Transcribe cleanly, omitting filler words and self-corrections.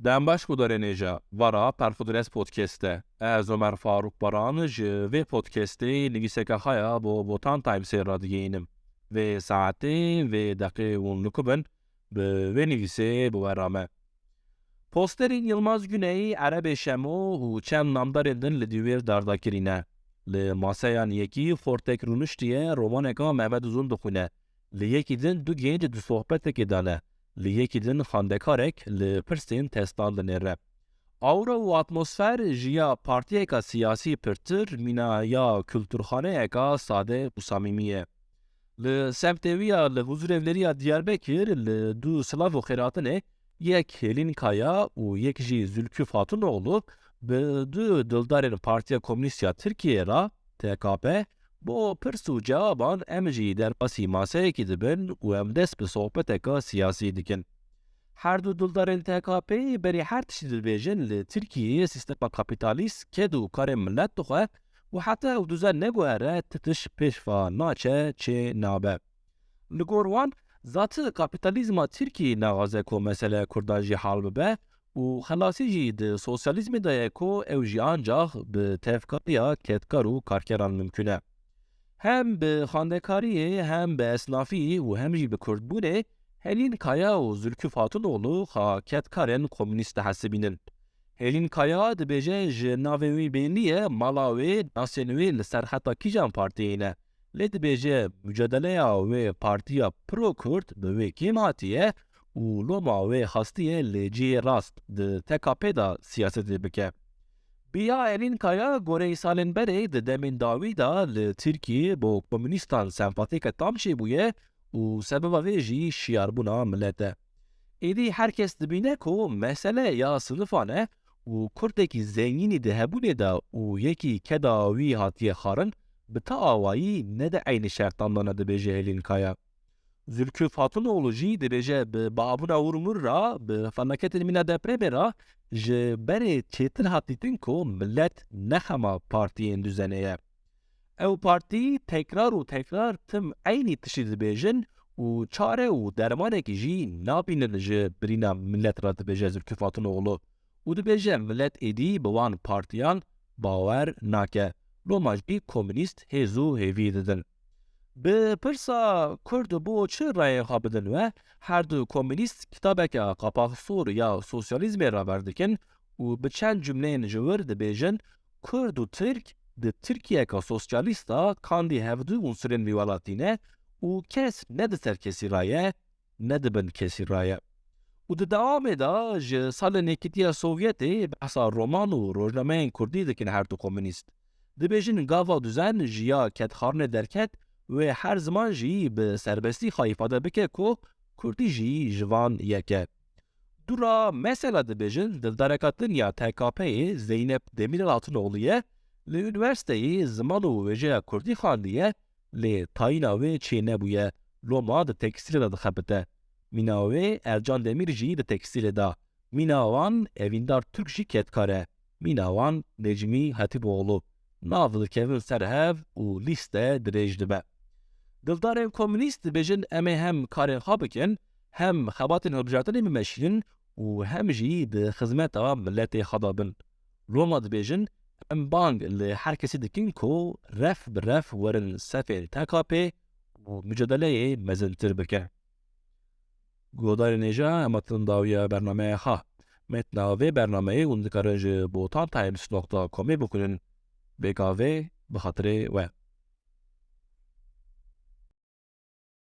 Dembaş Kudareneja, Vara Perfudres Podcast'te. Ez Ömer Faruk Baranıj ve podcast'te Nigiseka Haya Botan Times'e radiyeynim. Ve saati ve dakika unlukuben ve nivise bu verame. Posterin Yılmaz Güney Arabe Şemo u çem namdarindin li diver dardakirine. Li masayan yeki fortek runuş diye romaneka Mehmet Uzun dukhune. Li yekidin du genç du sohbetek edane. Li yekidin xandekarek li pirstên testan dinêre. Awra û atmosfer jiya partiyeka siyasî pirtir mîna ya kültûrxaneyeka sade û samîmî ye. Li semtêwiya li huzurevleriya Diyarbekir li du silav û xêratinê yek Helin Kaya û yek jî Zülküf Hatunoğlu bi du dildarên Partiya Komünîst ya Tirkiyeyê ra TKP bo pirs û cewaban em jî derbasî maseyekî dibin û em dest bi sohbeteka siyasî dikin. Her du dildarên TKP'yê berî her tiştî dibêjin li Tirkiyeyê sîstema kapîtalîst ked û karên millet dixwe û heta ew duzen neguhere titiş pêşva naçe çê nabe. Li gor wan zatî kapîtalîzma Tirkiyeyê naxwaze ku meseleya Kurdan jî hal bibe û xelasî jî di sosyalîzmê de ye ku ew jî ancak bi tevkariya kedkar û karkeran mümkün e. Hem bi xandekariyê hem bi esnafî û hem jî bi Kurdbûnê Helin Kaya û Zülküf Hatunoğlu xa kedkarên komünîst dihesibînin. Helin Kaya dibêje ji navê wî bêhniye mala wê nasên wê li ser heta kîjan partiyê ne. Lê dibêje mücadeleya wê partiya Pro-Kurd bi wê kêm hatiye û loma wê hastiye li cihê rast di TKP da siyasetê bike. Biya Helin Kaya goreyî salên berê di demên dawî da li Tirkiyeyê bo komünîstan sempatîka tam çêbûye û sebeba wê jî şiyarbûna millet e. Êdî herkes dibîne ku mesele ya sinifan e û Kurdekî zengînî di hebûnê da û yekî keda wî hatiye xwarin bi ta awayî ne de eynî şertan da ne dibêje Helin Kaya. Zülküf Hatunoğlu jî dibêje bi babûna Urmur ra bi felaketên mîna deprêmê ra ji berê çêtir hat dîtin ku millet nexema partiyên düzenê ye. Ew partî tekrar û tekrar tim eynî tiştî dibêjin û çare û dermanekî jî nabînin ji birîna millet ra dibêje Zülküf Hatunoğlu. û dibêje millet êdî bi wan partiyan bawer nake. Loma jî komünîst hêz û hêvî didin. Bi pirsa Kurd bo çi rayên xwe bidin we her du komünîst kitabeka qapaqsûr ya sosyalîzmê ra berdikin û bi çend cümleyên ji wir dibêjin Kurd û Tirk di Tirkiyeka sosyalîst da kandî hevdû unsûrên vî welatî ne û kes ne di ser kesî ra ye ne dibin kesî ra ye. û di dewamê da ji salên Yekîtiya Sovyetê behsa roman û rojnameyên Kurdî dikin her du komünîst. Dibêjin gava düzen ji ya kedxwarinê derket wê her ziman jî bi serbestî xwe îfade bike ku Kurdî jî ji van yek e. Dûra mesela dibêjin dildareka din ya TKP'yê Zeynep Demirel Hatunoğlu ye li üniversiteyê ziman û wêjeya Kurdî xandiye lê tayîna wê çê nebûye loma di tekstîlê de dixebite. Mîna wê Ercan Demîr jî di tekstîlê da. Mîna wan Evîndar Türk jî kedkar e. Mîna wan Necmî Hetipoğlu. Nav dikevin ser hev û lîste dirêj dibe. Dildarên komünîst dibêjin em ê hem karên xwe bikin, hem xebatên hilbijartinê bimeşînin û hem jî di xizmeta milletê xwe da bin. Loma dibêjin em bang li her kesî dikin ku ref bi ref werin sefên TKP û mücadeleyê mezintir bike. Godarên êja em hatin dawiya bernameya xwe. Metna vê bernameyê hûn dikarin ji botantimes.comê bixwînin. Bêgavê bi xatirê we.